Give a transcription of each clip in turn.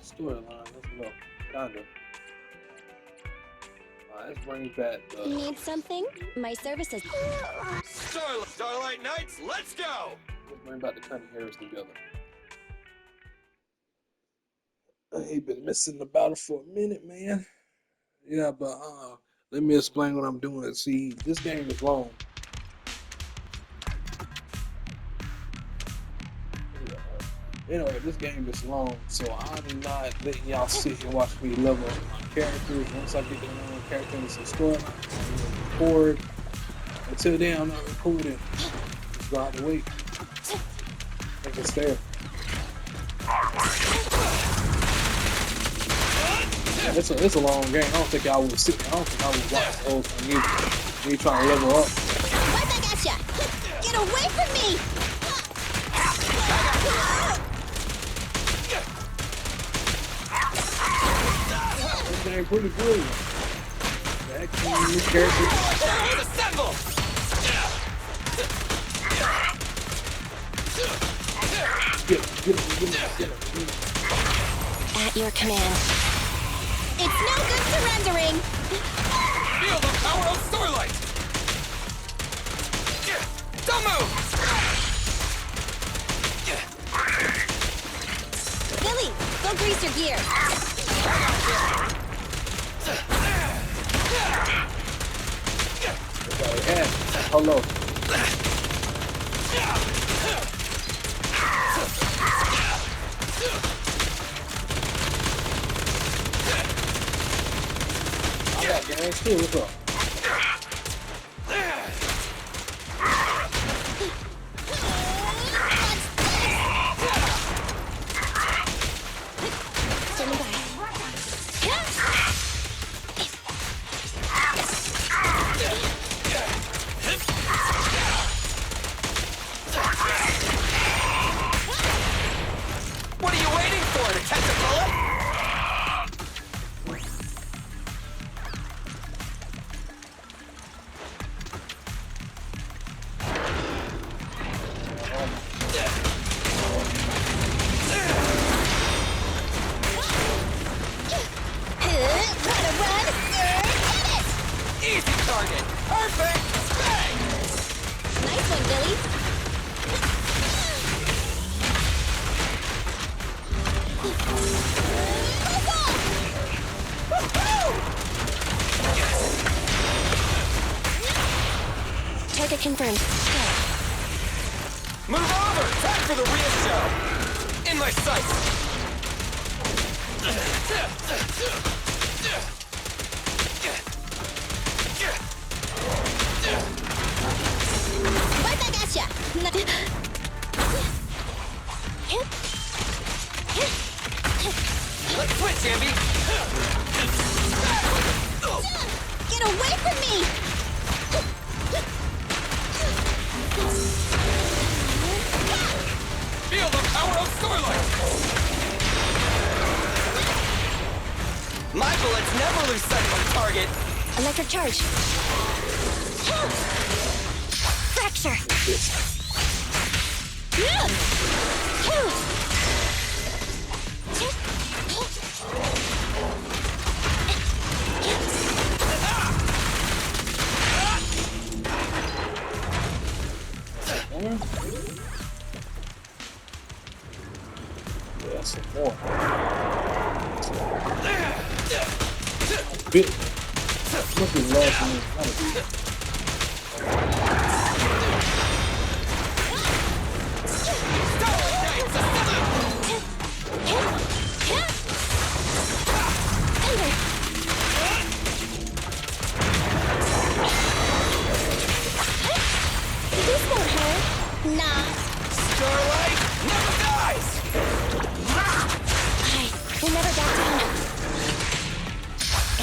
storyline. Let's go. Kinda. Alright, let's bring back the. Need something? My services. Starlight Knights, let's go! Let's bring back the Cunning Heroes together. He been missing the battle for a minute, man. Yeah, but let me explain what I'm doing. See, this game is long. Anyway, this game is long, so I'm not letting y'all sit and watch me level up my characters. Once I get the one character in some story, I'm gonna record. Until then, I'm not recording. Just go out the way. Make it fair. It's a long game. I don't think I would sit there. I don't think I would watch the whole thing either. Me trying to level up. What? I gotcha! Get away from me! This game pretty good. That new character. Assemble! Get him. At your command. It's no good surrendering! Feel the power of Starlight! Don't move! Billy, go grease your gear. Hello. I got games too. What's up? Standing by. What are you waiting for? To catch a bullet? Easy target! Perfect! Bang! Nice one, Billy. Target confirmed. Move over! Time for the real show! In my sights! What? I gotcha! Let's switch, Ambi! Get away from me! Feel the power of Starlight! My bullets never lose sight of a target! Electric charge. Fracture. Yeah, some more. Bit. Look at last This won't hurt. Nah. Starlight never dies! I will never back down.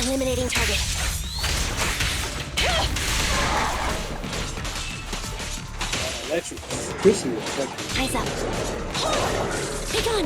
Eliminating target. electric. Electricity effect. Eyes up. Pick on.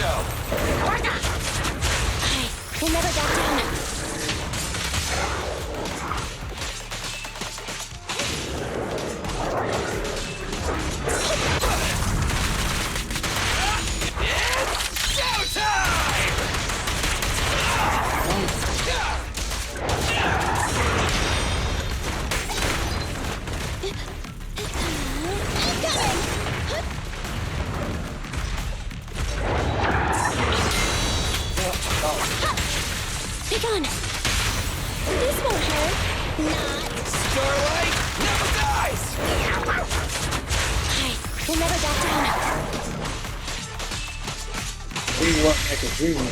show. We'll never back down. Showtime! Pick on. This won't hurt. Not. Starlight never dies! We'll never back down. Teamwork make a dream.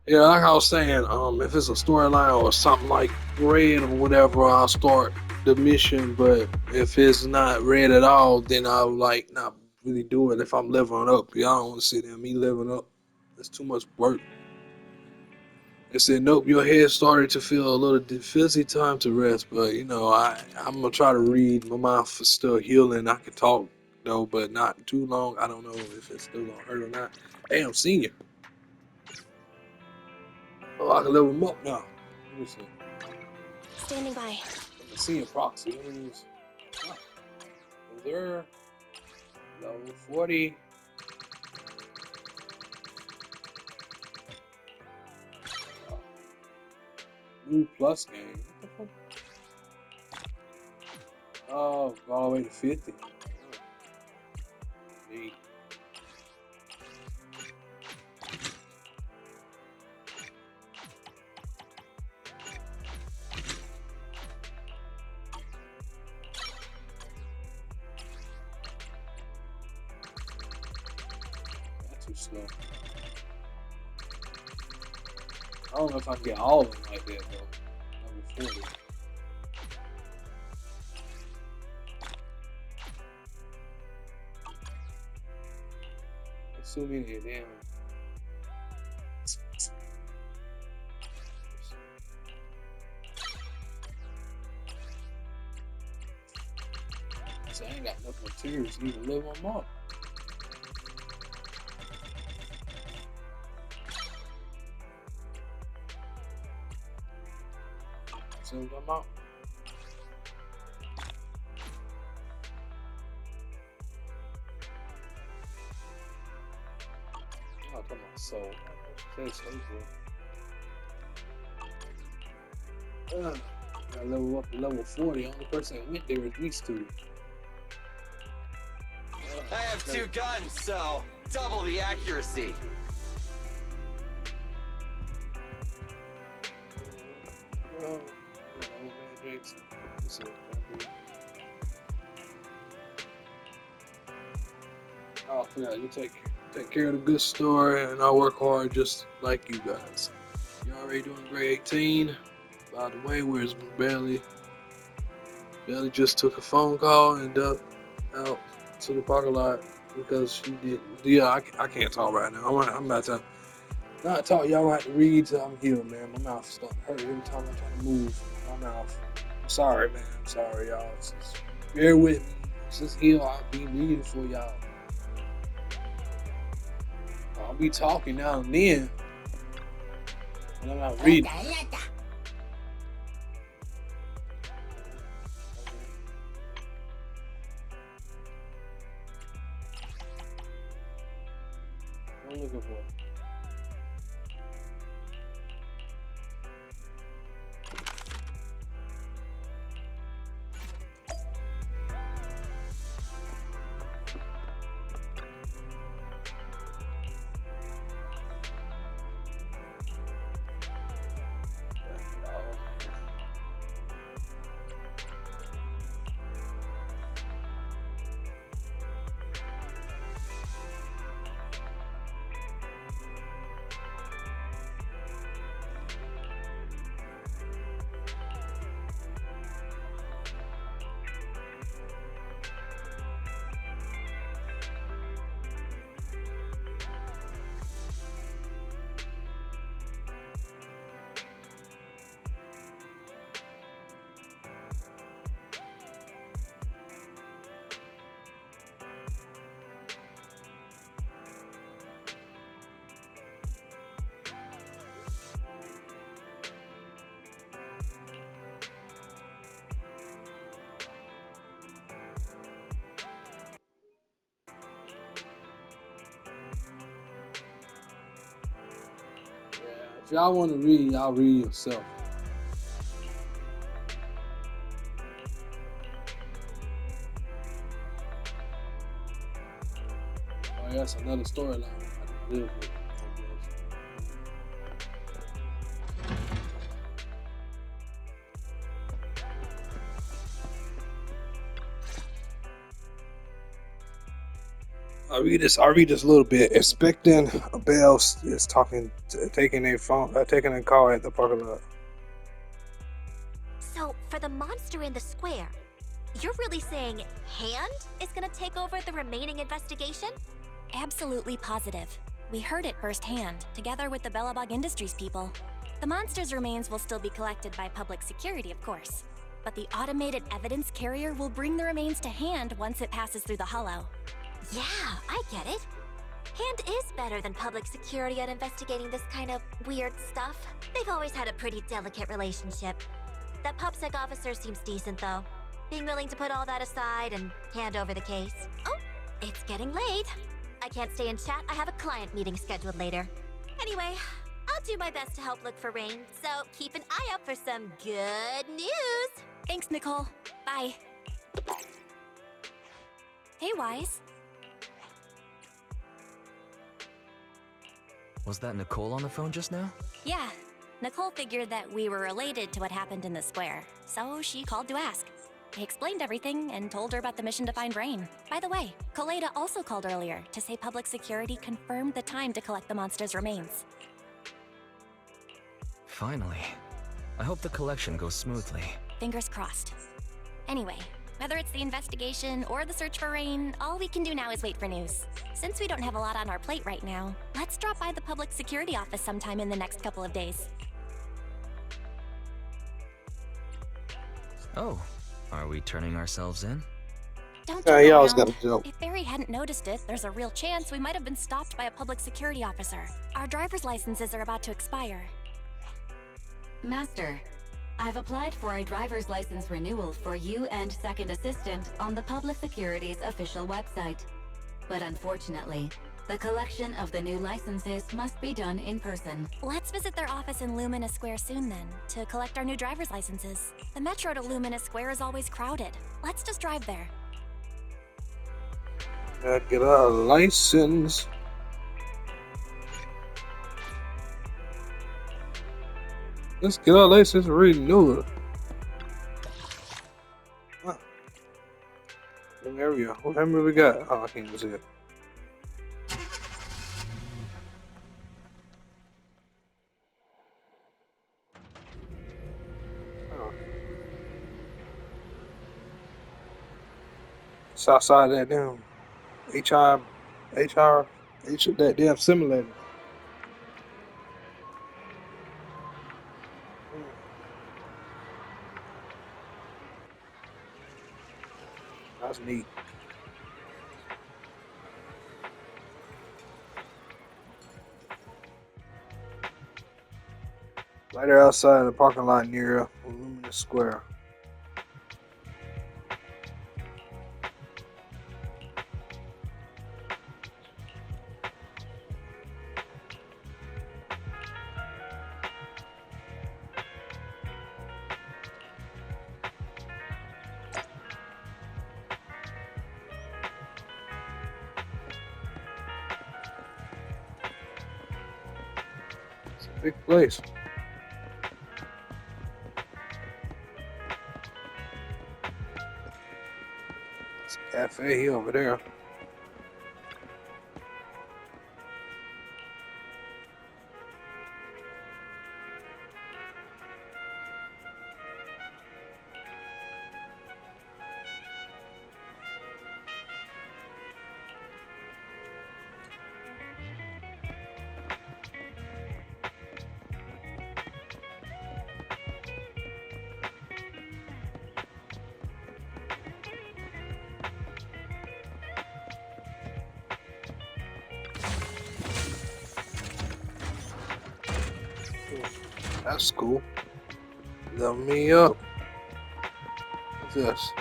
Yeah, like I was saying, if it's a storyline or something like red or whatever, I'll start the mission. But if it's not red at all, then I'll like not really do it if I'm leveling up. Yeah, I don't want to sit there and me leveling up. That's too much work. It said, nope, your head started to feel a little fizzy, time to rest. But you know, I'm gonna try to read. My mouth is still healing. I can talk though, but not too long. I don't know if it's still gonna hurt or not. Hey, I'm senior. Oh, I can level them up now. Let me see. Standing by. I'm seeing proxy. Let me use. Oh, there. Level 40. Oh, new plus game. What the fuck? Oh, all the way to 50. Oh, neat. That's too slow. I don't know if I can get all of them like that though. Level 40. That's so many damn. So I ain't got enough materials to even level them up. So I'm out. Oh, come on, soul. Say so good. I level up to level 40. Only person that went there is these two. I have 2 guns, so double the accuracy. Oh, yeah, you take care of the good story, and I work hard just like you guys. You already doing grade 18. By the way, where's Belly? Belly just took a phone call and ducked out to the parking lot because she did. Yeah, I can't talk right now. I'm about to not talk. Y'all have to read till I'm healed, man. My mouth is starting to hurt every time I try to move my mouth. I'm sorry, man. I'm sorry, y'all. Just bear with me. Just heal. I'll be reading for y'all. I'll be talking now and then when I'm not reading. What I'm looking for. If y'all want to read, y'all read yourself. Oh, that's another storyline I have to live with, I guess. I read this a little bit. Expecting a bell is taking a phone, taking a call at the parking lot. So, for the monster in the square, you're really saying Hand is gonna take over the remaining investigation? Absolutely positive. We heard it firsthand, together with the Bellabog Industries people. The monster's remains will still be collected by public security, of course. But the automated evidence carrier will bring the remains to Hand once it passes through the hollow. Yeah, I get it. Hand is better than public security at investigating this kind of weird stuff. They've always had a pretty delicate relationship. That PubSec officer seems decent, though. Being willing to put all that aside and hand over the case. Oh, it's getting late. I can't stay and chat. I have a client meeting scheduled later. Anyway, I'll do my best to help look for Rain, so keep an eye out for some good news. Thanks, Nicole. Bye. Hey, Wise. Was that Nicole on the phone just now? Yeah, Nicole figured that we were related to what happened in the square, so she called to ask. I explained everything and told her about the mission to find Rain. By the way, Koleda also called earlier to say public security confirmed the time to collect the monster's remains. Finally. I hope the collection goes smoothly. Fingers crossed. Anyway, whether it's the investigation or the search for Rain, all we can do now is wait for news. Since we don't have a lot on our plate right now, let's drop by the public security office sometime in the next couple of days. Oh, are we turning ourselves in? Don't Yeah, joke you always around. gotta joke. If Barry hadn't noticed it, there's a real chance we might have been stopped by a public security officer. Our driver's licenses are about to expire. Master, I've applied for a driver's license renewal for you and Second Assistant on the Public Security's official website. But unfortunately, the collection of the new licenses must be done in person. Let's visit their office in Lumina Square soon then, to collect our new driver's licenses. The metro to Lumina Square is always crowded. Let's just drive there. Gotta get our license. Let's get our license renewed. Huh. There we go. What many we got? Oh, I can't even see it. Oh. It's outside that damn that damn simulator. That's neat. Right there outside the parking lot near Luminous Square. It's a big place. It's a cafe over there. That's cool. Level me up. What's this?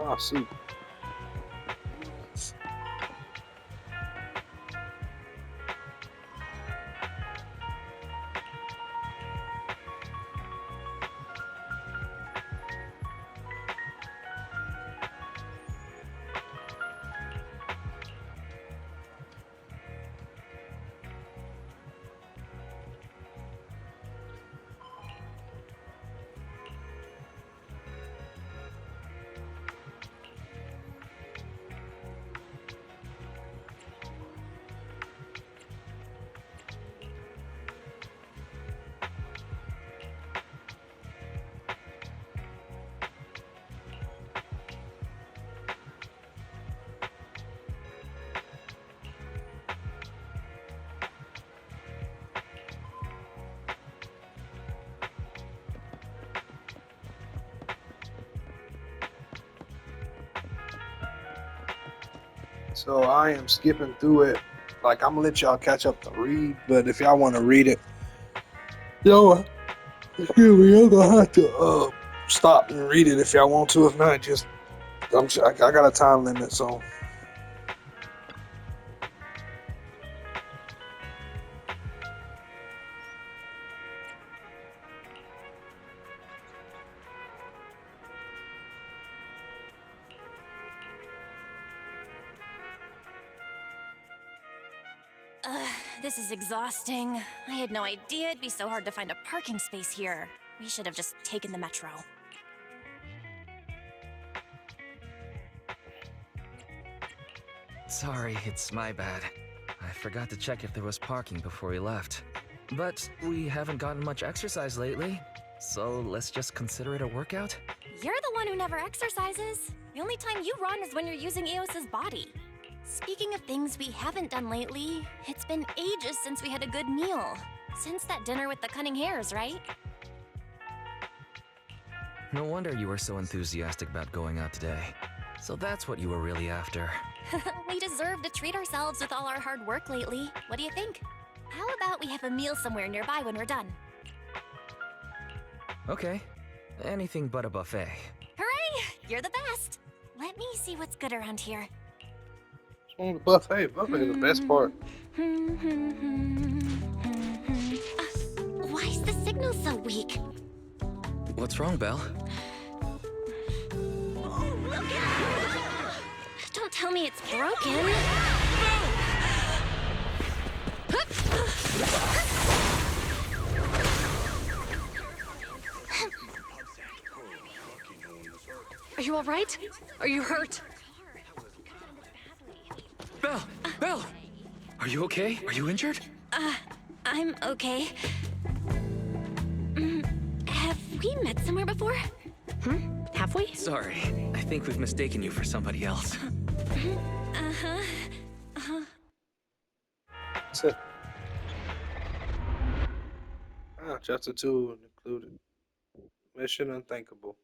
Oh, soup. So I am skipping through it. Like I'm gonna let y'all catch up to read, but if y'all want to read it, yo, excuse me, y'all gonna have to stop and read it if y'all want to. If not, just I got a time limit, so. Ugh, this is exhausting. I had no idea it'd be so hard to find a parking space here. We should have just taken the metro. Sorry, it's my bad. I forgot to check if there was parking before we left. But we haven't gotten much exercise lately, so let's just consider it a workout? You're the one who never exercises. The only time you run is when you're using Eos's body. Speaking of things we haven't done lately, it's been ages since we had a good meal. Since that dinner with the cunning hares, right? No wonder you were so enthusiastic about going out today. So that's what you were really after. We deserve to treat ourselves with all our hard work lately. What do you think? How about we have a meal somewhere nearby when we're done? Okay. Anything but a buffet. Hooray! You're the best! Let me see what's good around here. Buffet is the best part. Why is the signal so weak? What's wrong, Belle? Don't tell me it's broken. Are you all right? Are you hurt? Belle! Belle! Are you okay? Are you injured? I'm okay. Have we met somewhere before? Have we? Sorry, I think we've mistaken you for somebody else. That's it. Chapter 2 included. Mission Unthinkable.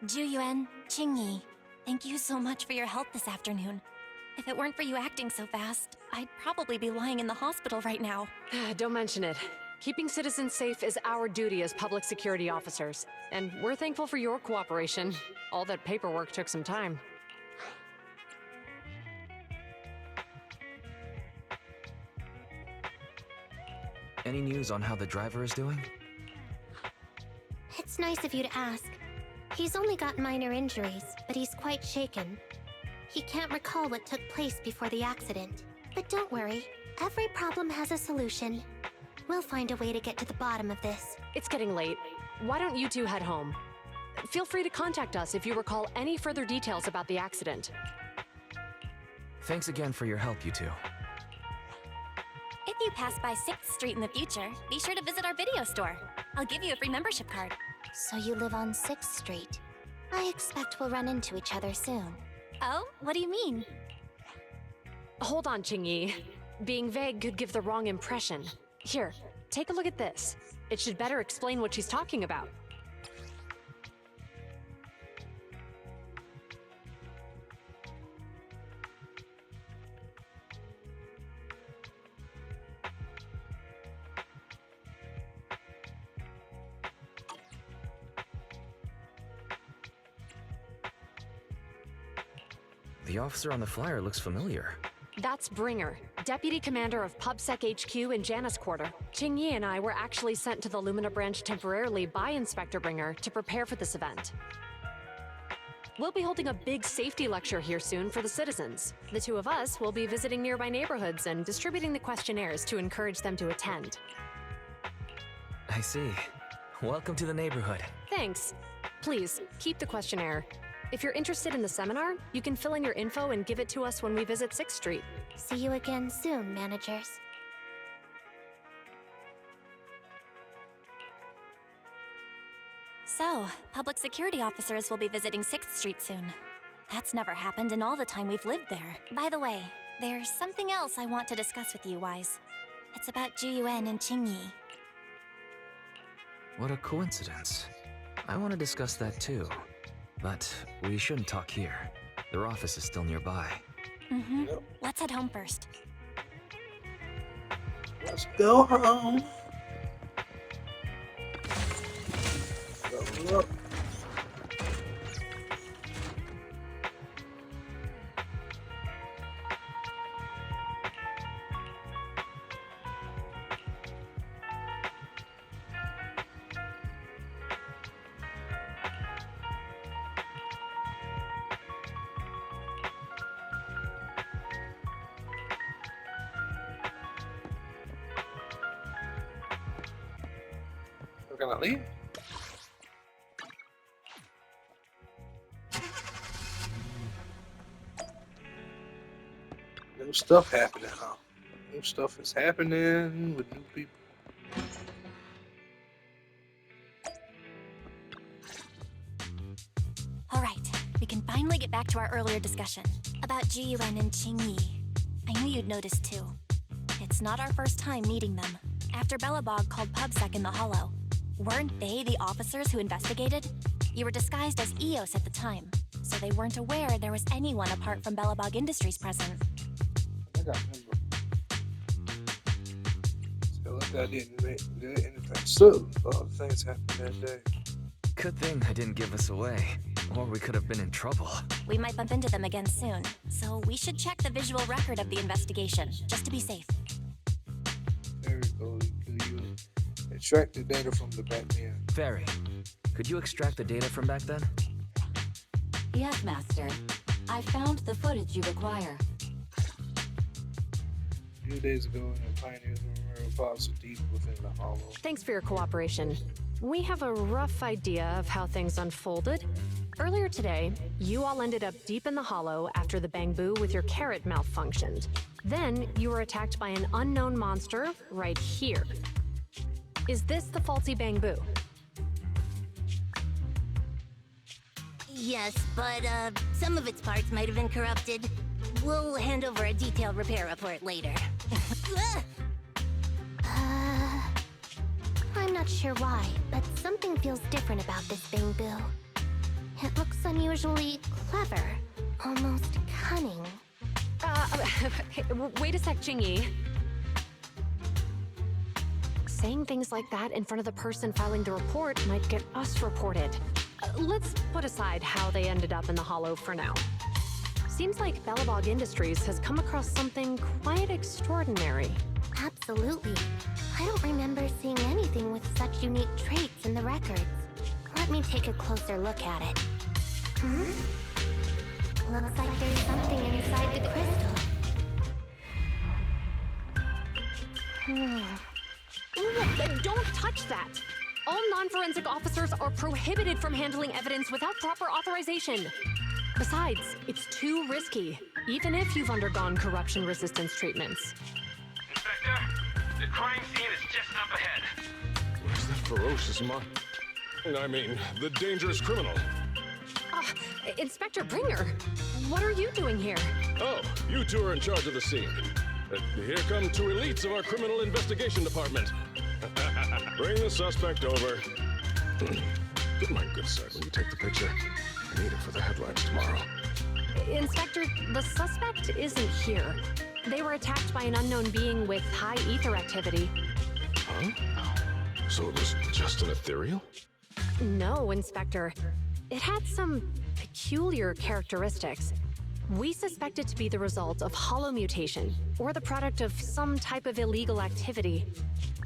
Juyuan, Qingyi, thank you so much for your help this afternoon. If it weren't for you acting so fast, I'd probably be lying in the hospital right now. Don't mention it. Keeping citizens safe is our duty as public security officers, and we're thankful for your cooperation. All that paperwork took some time. Any news on how the driver is doing? It's nice of you to ask. He's only got minor injuries, but he's quite shaken. He can't recall what took place before the accident. But don't worry, every problem has a solution. We'll find a way to get to the bottom of this. It's getting late. Why don't you two head home? Feel free to contact us if you recall any further details about the accident. Thanks again for your help, you two. If you pass by 6th Street in the future, be sure to visit our video store. I'll give you a free membership card. So you live on 6th Street. I expect we'll run into each other soon. Oh, what do you mean? Hold on, Qingyi. Being vague could give the wrong impression. Here, take a look at this. It should better explain what she's talking about. The officer on the flyer looks familiar. That's Bringer, Deputy Commander of PubSec HQ in Janus Quarter. Qingyi and I were actually sent to the Lumina branch temporarily by Inspector Bringer to prepare for this event. We'll be holding a big safety lecture here soon for the citizens. The two of us will be visiting nearby neighborhoods and distributing the questionnaires to encourage them to attend. I see. Welcome to the neighborhood. Thanks. Please, keep the questionnaire. If you're interested in the seminar, you can fill in your info and give it to us when we visit 6th Street. See you again soon, managers. So, public security officers will be visiting 6th Street soon. That's never happened in all the time we've lived there. By the way, there's something else I want to discuss with you, Wise. It's about Juyuan and Qingyi. What a coincidence. I want to discuss that too. But we shouldn't talk here. Their office is still nearby. Yep. Let's head home first. Let's go home. Go up. We're gonna leave. New stuff happening, huh? New stuff is happening with new people. All right, we can finally get back to our earlier discussion about Jiyuan and Qingyi. I knew you'd noticed too. It's not our first time meeting them. After Belobog called PubSec in the Hollow, weren't they the officers who investigated? You were disguised as EOS at the time, so they weren't aware there was anyone apart from Belobog Industries present. I got remember. Still like I didn't make anything. So, things happened that day. Good thing I didn't give us away, or we could have been in trouble. We might bump into them again soon, so we should check the visual record of the investigation, just to be safe. There we go. You extract the data from the back then. Fairy, could you extract the data from back then? Yes, Master. I found the footage you require. A few days ago, in the Pioneers Memorial Plaza deep within the hollow. Thanks for your cooperation. We have a rough idea of how things unfolded. Earlier today, you all ended up deep in the hollow after the bamboo with your carrot malfunctioned. Then, you were attacked by an unknown monster right here. Is this the faulty bamboo? Yes, but some of its parts might have been corrupted. We'll hand over a detailed repair report later. I'm not sure why, but something feels different about this bamboo. It looks unusually clever, almost cunning. Wait a sec, Qingyi. Saying things like that in front of the person filing the report might get us reported. Let's put aside how they ended up in the hollow for now. Seems like Belobog Industries has come across something quite extraordinary. Absolutely. I don't remember seeing anything with such unique traits in the records. Let me take a closer look at it. Looks like there's something inside the crystal. Don't touch that! All non-forensic officers are prohibited from handling evidence without proper authorization. Besides, it's too risky, even if you've undergone corruption resistance treatments. Inspector, the crime scene is just up ahead. Where's that ferocious the dangerous criminal? Inspector Bringer, what are you doing here? Oh, you two are in charge of the scene. Here come two elites of our criminal investigation department. Bring the suspect over. Get my good side when you take the picture. I need it for the headlines tomorrow. Inspector, the suspect isn't here. They were attacked by an unknown being with high ether activity. Huh? So it was just an ethereal? No, Inspector. It had some peculiar characteristics. We suspect it to be the result of hollow mutation, or the product of some type of illegal activity.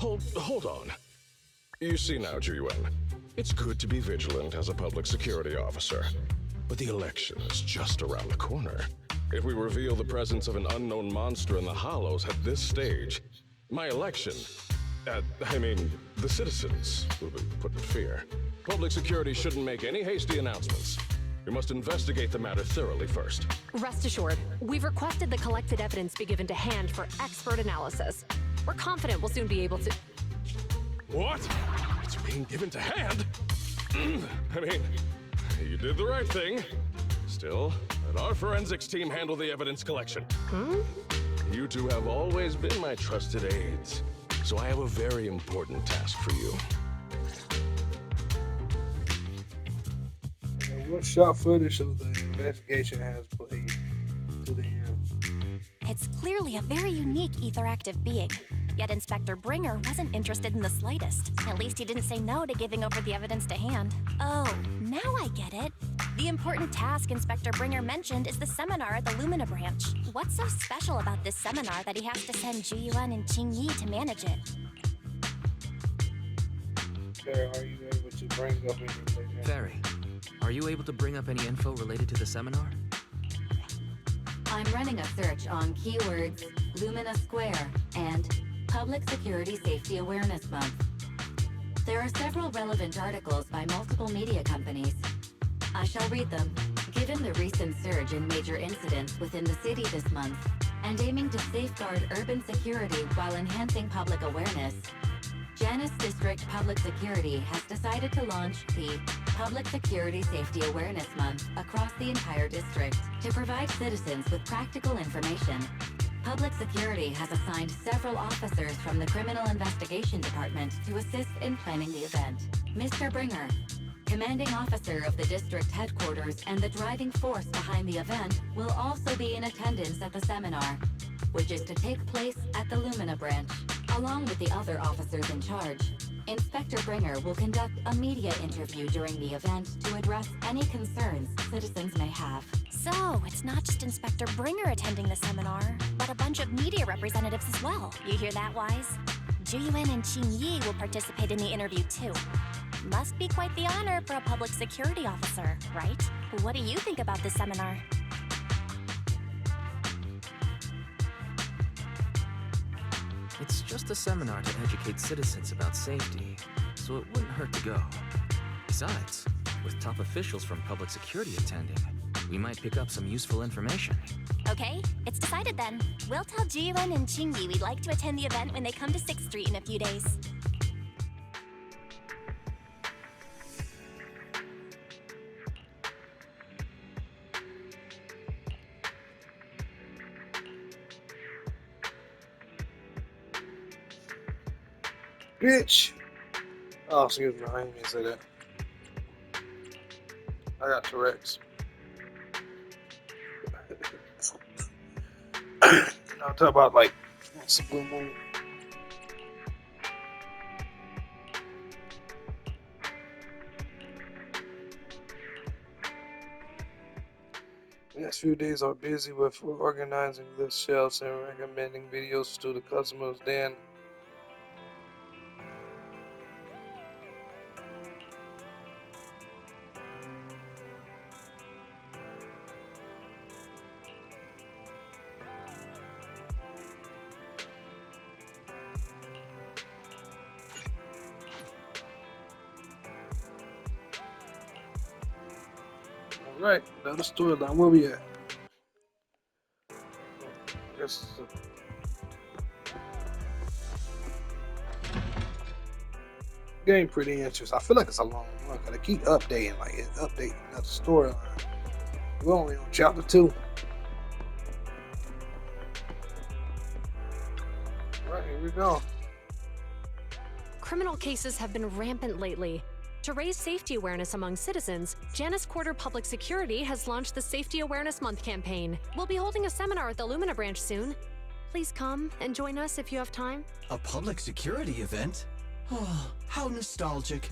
Hold on. You see now, Jiyuan, it's good to be vigilant as a public security officer, but the election is just around the corner. If we reveal the presence of an unknown monster in the hollows at this stage, my election, the citizens will be put in fear. Public security shouldn't make any hasty announcements. We must investigate the matter thoroughly first. Rest assured, we've requested the collected evidence be given to hand for expert analysis. We're confident we'll soon be able to... What? It's being given to hand? You did the right thing. Still, let our forensics team handle the evidence collection. You two have always been my trusted aides, so I have a very important task for you. You know No shot footage of the investigation has played to the end. It's clearly a very unique etheractive being. Yet Inspector Bringer wasn't interested in the slightest. At least he didn't say no to giving over the evidence to Hand. Oh, now I get it. The important task Inspector Bringer mentioned is the seminar at the Lumina branch. What's so special about this seminar that he has to send Juyuan and Qingyi to manage it? Sarah, are you able to bring up anything? Ferry, are you able to bring up any info related to the seminar? I'm running a search on keywords Lumina Square and Public Security Safety Awareness Month. There are several relevant articles by multiple media companies. I shall read them. Given the recent surge in major incidents within the city this month, and aiming to safeguard urban security while enhancing public awareness, Janus District Public Security has decided to launch the Public Security Safety Awareness Month across the entire district to provide citizens with practical information. Public Security has assigned several officers from the Criminal Investigation Department to assist in planning the event. Mr. Bringer, commanding officer of the district headquarters and the driving force behind the event, will also be in attendance at the seminar, which is to take place at the Lumina branch, along with the other officers in charge. Inspector Bringer will conduct a media interview during the event to address any concerns citizens may have. So, it's not just Inspector Bringer attending the seminar, but a bunch of media representatives as well. You hear that, Wise? Juyuan and Qingyi will participate in the interview too. Must be quite the honor for a public security officer, right? What do you think about this seminar? It's just a seminar to educate citizens about safety, so it wouldn't hurt to go. Besides, with top officials from public security attending, we might pick up some useful information. Okay, it's decided then. We'll tell Jiyuan and Qingyi we'd like to attend the event when they come to 6th Street in a few days. Bitch! Oh, excuse me, I didn't mean to say that. I got Tourette's. I'm talking about like some blue moon. The next few days are busy with organizing the shelves and recommending videos to the customers. Then right, another storyline. Where we at? Guess game pretty interesting. I feel like it's a long one because they keep updating, like it's updating another storyline. We're only on chapter 2. Right, here we go. Criminal cases have been rampant lately. To raise safety awareness among citizens, Janus Quarter Public Security has launched the Safety Awareness Month campaign. We'll be holding a seminar at the Lumina branch soon. Please come and join us if you have time. A public security event? Oh, how nostalgic.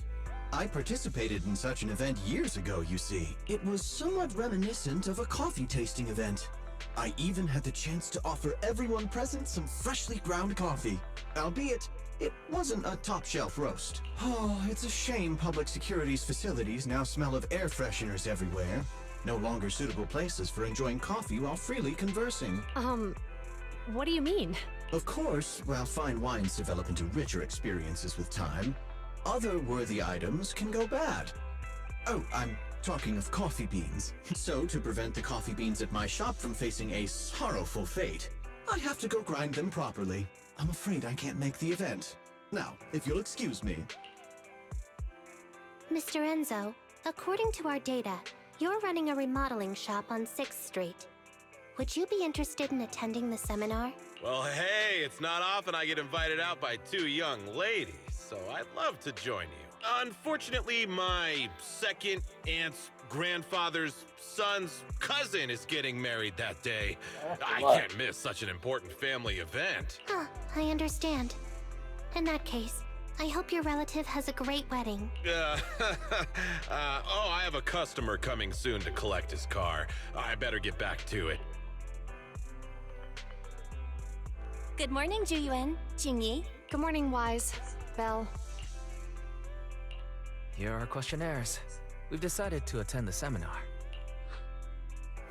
I participated in such an event years ago, you see. It was somewhat reminiscent of a coffee tasting event. I even had the chance to offer everyone present some freshly ground coffee, albeit it wasn't a top-shelf roast. Oh, it's a shame public security's facilities now smell of air fresheners everywhere. No longer suitable places for enjoying coffee while freely conversing. What do you mean? Of course, while fine wines develop into richer experiences with time, other worthy items can go bad. Oh, I'm talking of coffee beans. So, to prevent the coffee beans at my shop from facing a sorrowful fate, I have to go grind them properly. I'm afraid I can't make the event. Now, if you'll excuse me. Mr. Enzo, according to our data, you're running a remodeling shop on 6th Street. Would you be interested in attending the seminar? Well, hey, it's not often I get invited out by 2 young ladies, so I'd love to join you. Unfortunately, my second aunt's grandfather's son's cousin is getting married that day. I What? can't miss such an important family event. Huh, I understand. In that case, I hope your relative has a great wedding. Oh, I have a customer coming soon to collect his car. I better get back to it. Good morning, Juyuan, Jingyi. Good morning, Wise. Belle. Here are our questionnaires. We've decided to attend the seminar.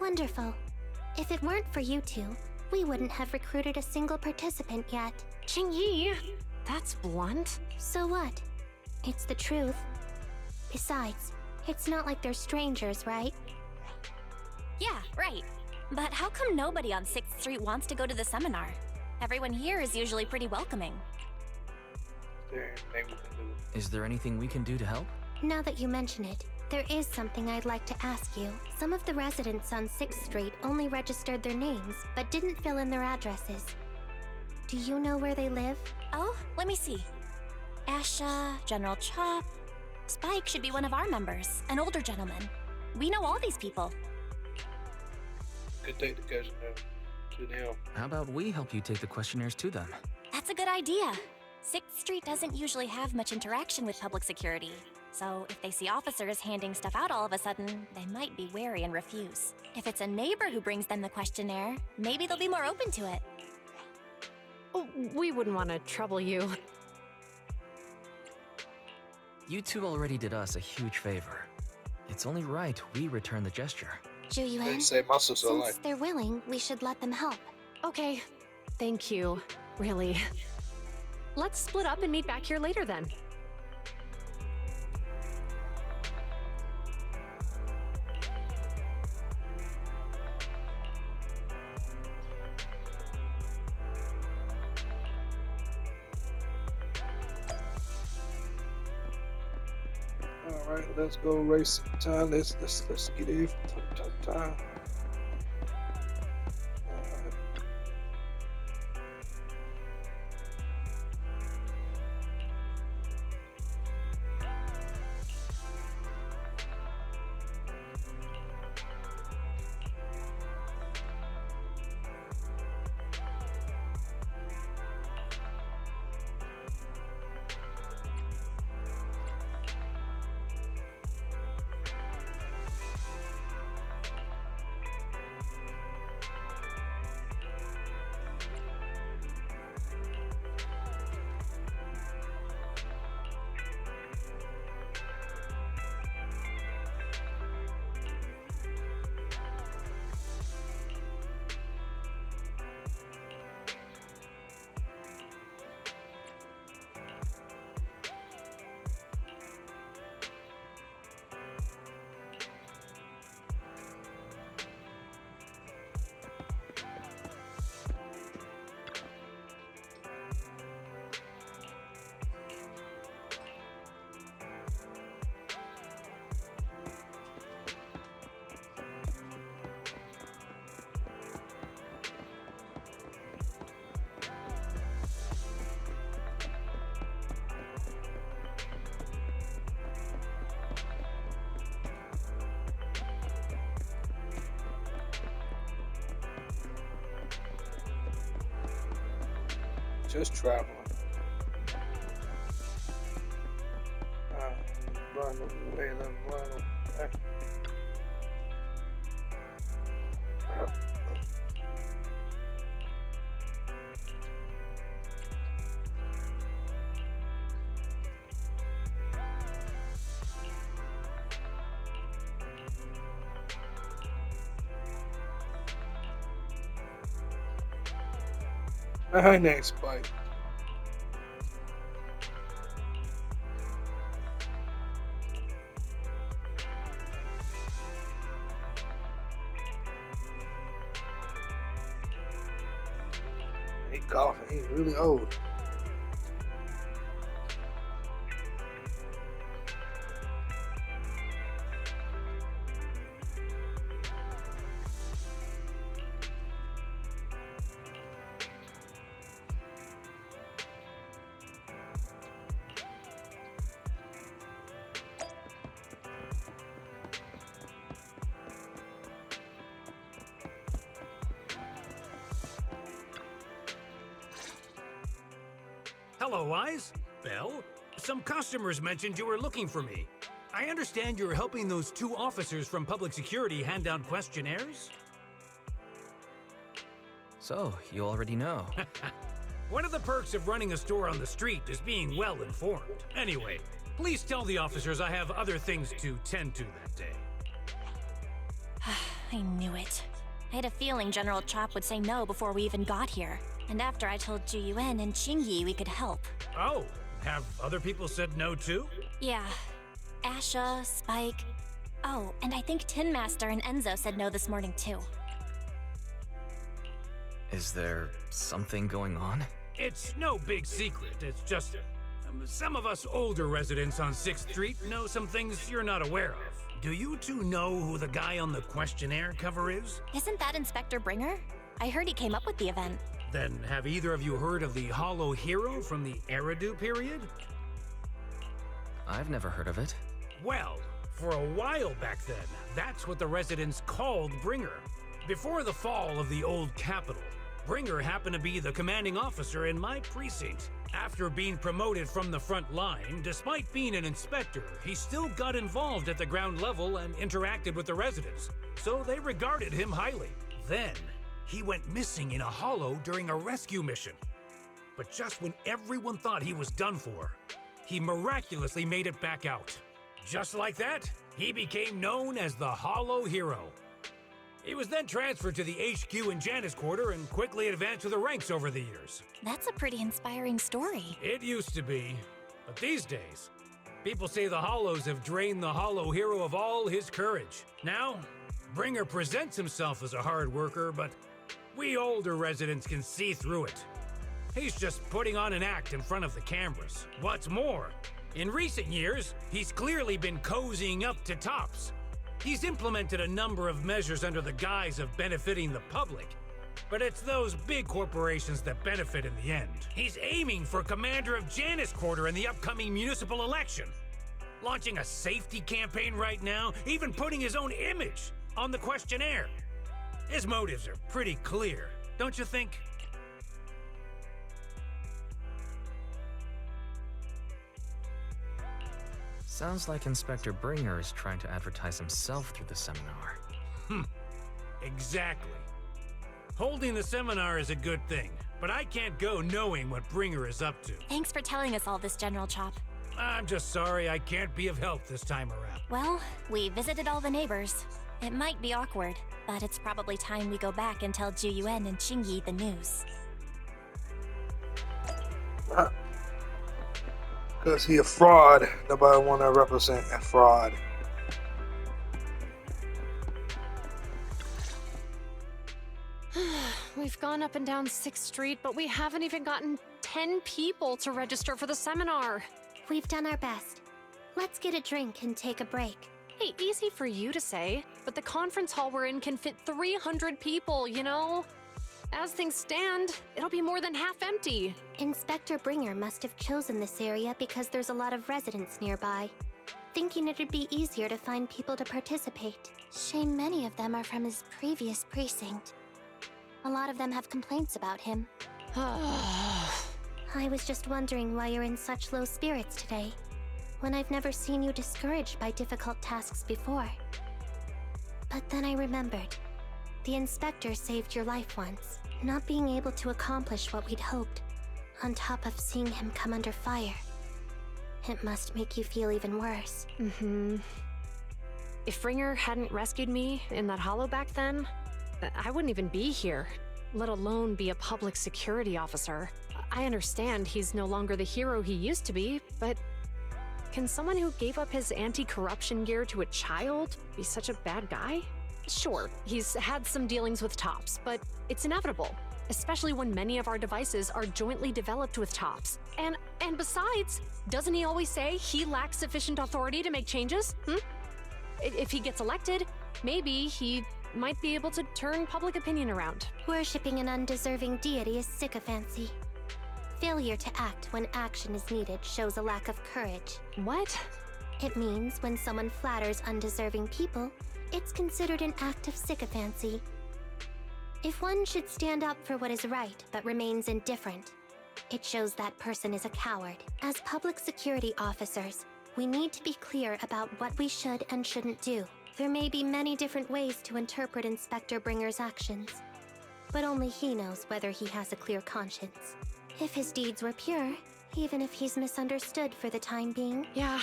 Wonderful. If it weren't for you two, we wouldn't have recruited a single participant yet. Qingyi! That's blunt. So what? It's the truth. Besides, it's not like they're strangers, right? Yeah, right. But how come nobody on 6th Street wants to go to the seminar? Everyone here is usually pretty welcoming. There, maybe we can do it. Is there anything we can do to help? Now that you mention it, there is something I'd like to ask you. Some of the residents on 6th Street only registered their names, but didn't fill in their addresses. Do you know where they live? Oh, let me see. Asha, General Chop. Spike should be one of our members, an older gentleman. We know all these people. Could take the cousin to them. How about we help you take the questionnaires to them? That's a good idea. 6th Street doesn't usually have much interaction with public security, so if they see officers handing stuff out all of a sudden, they might be wary and refuse. If it's a neighbor who brings them the questionnaire, maybe they'll be more open to it. Oh, we wouldn't want to trouble you. You two already did us a huge favor. It's only right we return the gesture. They Juyuan, say my sister since like. they're willing, we should let them help. Okay. Thank you. Really. Let's split up and meet back here later then. All right, let's go race time. Let's get in time. All right. Just traveling. Run away, run away. Next bite. He coughing. He's really old. Hello, Wise. Belle, some customers mentioned you were looking for me. I understand you're helping those 2 officers from public security hand out questionnaires? So, you already know. One of the perks of running a store on the street is being well informed. Anyway, please tell the officers I have other things to tend to that day. I knew it. I had a feeling General Chop would say no before we even got here. And after I told Zhu Yuan and Qingyi we could help. Oh, have other people said no too? Yeah. Asha, Spike. Oh, and I think Tin Master and Enzo said no this morning too. Is there something going on? It's no big secret. It's just some of us older residents on 6th Street know some things you're not aware of. Do you 2 know who the guy on the questionnaire cover is? Isn't that Inspector Bringer? I heard he came up with the event. Then have either of you heard of the Hollow Hero from the Eridu period? I've never heard of it. Well, for a while back then, that's what the residents called Bringer. Before the fall of the old capital, Bringer happened to be the commanding officer in my precinct. After being promoted from the front line, despite being an inspector, he still got involved at the ground level and interacted with the residents, so they regarded him highly. Then, he went missing in a hollow during a rescue mission. But just when everyone thought he was done for, he miraculously made it back out. Just like that, he became known as the Hollow Hero. He was then transferred to the HQ in Janus Quarter and quickly advanced to the ranks over the years. That's a pretty inspiring story. It used to be, but these days, people say the Hollows have drained the Hollow Hero of all his courage. Now, Bringer presents himself as a hard worker, but we older residents can see through it. He's just putting on an act in front of the cameras. What's more, in recent years, he's clearly been cozying up to Tops. He's implemented a number of measures under the guise of benefiting the public, but it's those big corporations that benefit in the end. He's aiming for commander of Janus Quarter in the upcoming municipal election, launching a safety campaign right now, even putting his own image on the questionnaire. His motives are pretty clear, don't you think? Sounds like Inspector Bringer is trying to advertise himself through the seminar. Exactly. Holding the seminar is a good thing, but I can't go knowing what Bringer is up to. Thanks for telling us all this, General Chop. I'm just sorry I can't be of help this time around. Well, we visited all the neighbors. It might be awkward, but it's probably time we go back and tell Zhu Yuan and Qingyi the news. Because he a fraud. Nobody want to represent a fraud. We've gone up and down 6th Street, but we haven't even gotten 10 people to register for the seminar. We've done our best. Let's get a drink and take a break. Hey, easy for you to say, but the conference hall we're in can fit 300 people, you know? As things stand, it'll be more than half empty. Inspector Bringer must have chosen this area because there's a lot of residents nearby, thinking it'd be easier to find people to participate. Shame many of them are from his previous precinct. A lot of them have complaints about him. I was just wondering why you're in such low spirits today, when I've never seen you discouraged by difficult tasks before. But then I remembered. The inspector saved your life once, not being able to accomplish what we'd hoped, on top of seeing him come under fire. It must make you feel even worse. If Bringer hadn't rescued me in that hollow back then, I wouldn't even be here, let alone be a public security officer. I understand he's no longer the hero he used to be, but can someone who gave up his anti-corruption gear to a child be such a bad guy? Sure, he's had some dealings with Tops, but it's inevitable, especially when many of our devices are jointly developed with Tops. And besides, doesn't he always say he lacks sufficient authority to make changes? If he gets elected, maybe he might be able to turn public opinion around. Worshipping an undeserving deity is sycophancy. Failure to act when action is needed shows a lack of courage. What? It means when someone flatters undeserving people, it's considered an act of sycophancy. If one should stand up for what is right but remains indifferent, It shows that person is a coward. As public security officers, we need to be clear about what we should and shouldn't do. There may be many different ways to interpret Inspector Bringer's actions, but only he knows whether he has a clear conscience. If his deeds were pure, even if he's misunderstood for the time being. Yeah,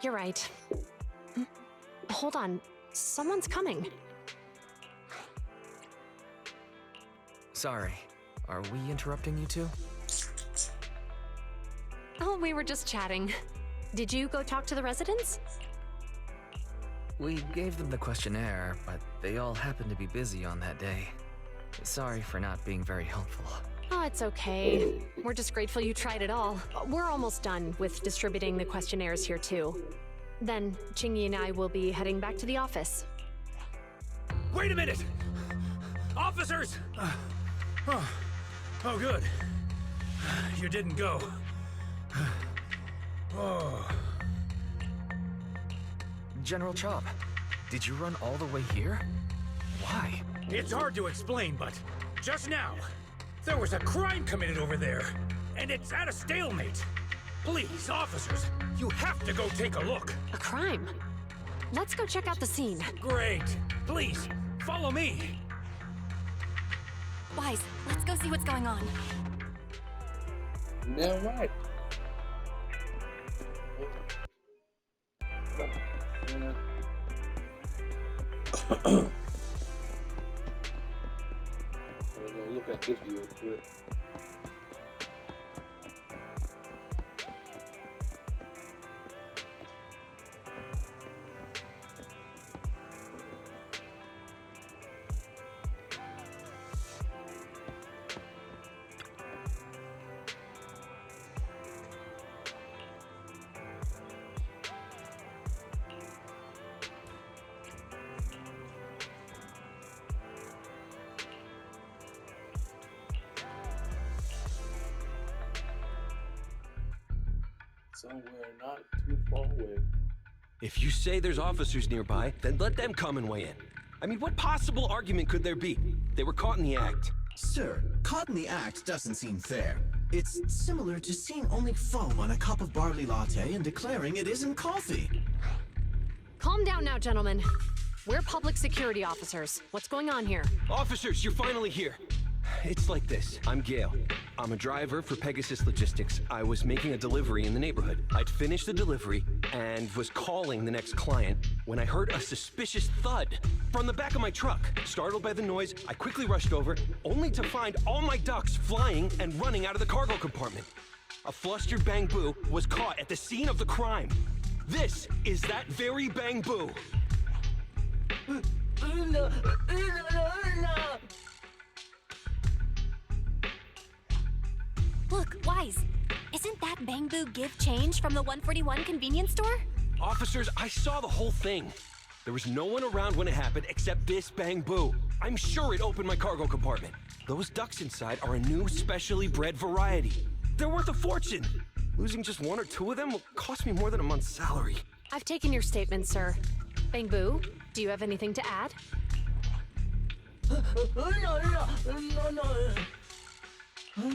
you're right. Hold on, someone's coming. Sorry, are we interrupting you two? Oh, we were just chatting. Did you go talk to the residents? We gave them the questionnaire, but they all happened to be busy on that day. Sorry for not being very helpful. Oh, it's okay. We're just grateful you tried it all. We're almost done with distributing the questionnaires here too. Then, Chingy and I will be heading back to the office. Wait a minute! Officers! Oh, good. You didn't go. Oh. General Chop, did you run all the way here? Why? It's hard to explain, but just now, there was a crime committed over there, and it's at a stalemate. Please, officers, you have to go take a look. A crime? Let's go check out the scene. Great. Please, follow me. Wise, let's go see what's going on. Damn right. Look at this real quick. Somewhere not too far away. If you say there's officers nearby, then let them come and weigh in. I mean, what possible argument could there be? They were caught in the act. Sir, caught in the act doesn't seem fair. It's similar to seeing only foam on a cup of barley latte and declaring it isn't coffee. Calm down now, gentlemen. We're public security officers. What's going on here? Officers, you're finally here. It's like this. I'm Gale. I'm a driver for Pegasus Logistics. I was making a delivery in the neighborhood. I'd finished the delivery and was calling the next client when I heard a suspicious thud from the back of my truck. Startled by the noise, I quickly rushed over, only to find all my ducks flying and running out of the cargo compartment. A flustered Bang Boo was caught at the scene of the crime. This is that very Bang Boo. Look, Wise, isn't that Bang Boo give change from the 141 convenience store? Officers, I saw the whole thing. There was no one around when it happened except this Bang Boo. I'm sure it opened my cargo compartment. Those ducks inside are a new specially bred variety. They're worth a fortune. Losing just one or two of them will cost me more than a month's salary. I've taken your statement, sir. Bang Boo, do you have anything to add? I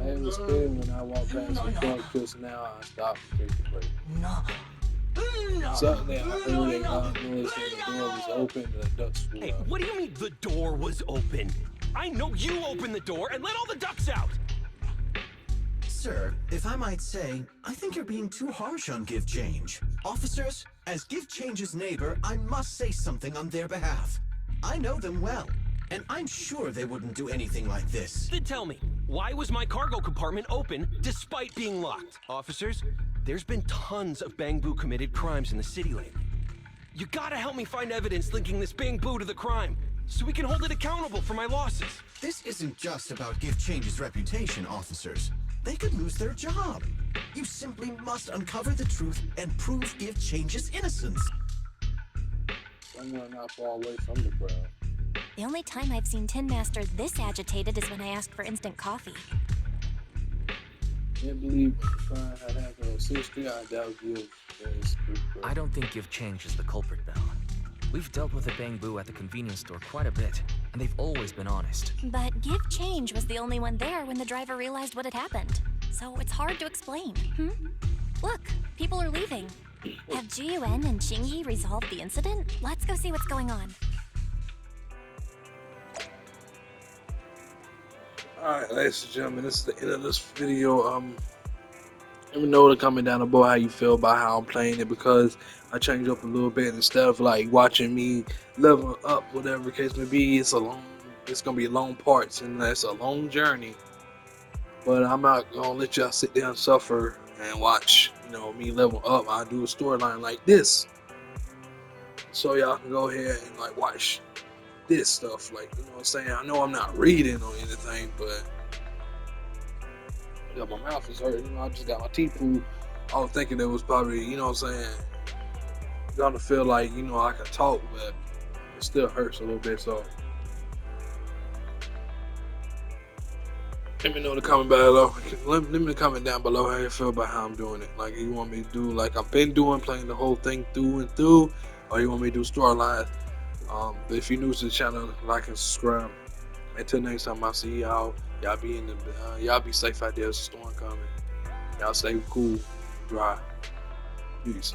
had a spirit when I walked past the truck just now. I stopped to take a break. Suddenly, I heard a loud noise and the door was open and the ducks flew Hey, out. what do you mean the door was open? I know you opened the door and let all the ducks out! Sir, if I might say, I think you're being too harsh on Give Change. Officers, as Give Change's neighbor, I must say something on their behalf. I know them well, and I'm sure they wouldn't do anything like this. Then tell me, why was my cargo compartment open despite being locked? Officers, there's been tons of Bang Boo committed crimes in the city lately. You gotta help me find evidence linking this Bang Boo to the crime, so we can hold it accountable for my losses. This isn't just about Give Change's reputation, officers. They could lose their job. You simply must uncover the truth and prove Give Change's innocence. Somewhere not far away from the crowd. The only time I've seen Tin Master this agitated is when I asked for instant coffee. Can't believe the crime had happened on 6th Street. I doubt you. I don't think Give Change is the culprit, Bell. We've dealt with a Bang Boo at the convenience store quite a bit. and they've always been honest. But Give Change was the only one there when the driver realized what had happened. So it's hard to explain. Look, people are leaving. Have Jiyuan and Qingyi resolved the incident? Let's go see what's going on. Alright, ladies and gentlemen, this is the end of this video. Let me know in the comment down below how you feel about how I'm playing it, because I changed up a little bit. Instead of like watching me level up, whatever the case may be, it's gonna be long parts and it's a long journey. But I'm not gonna let y'all sit there and suffer and watch, me level up. I do a storyline like this, so y'all can go ahead and like watch this stuff. Like, you know what I'm saying? I know I'm not reading or anything, but my mouth is hurting. I just got my teeth pulled. I was thinking it was probably, you know what I'm saying, gonna feel like, I can talk, but it still hurts a little bit. So let me know in the comment below. Let me comment down below how you feel about how I'm doing it. Like, you want me to do like I've been doing, playing the whole thing through and through, or you want me to do storylines? If you're new to the channel, like and subscribe. Until next time, I see y'all. Y'all be safe out there. There's a storm coming. Y'all stay cool, dry. Peace.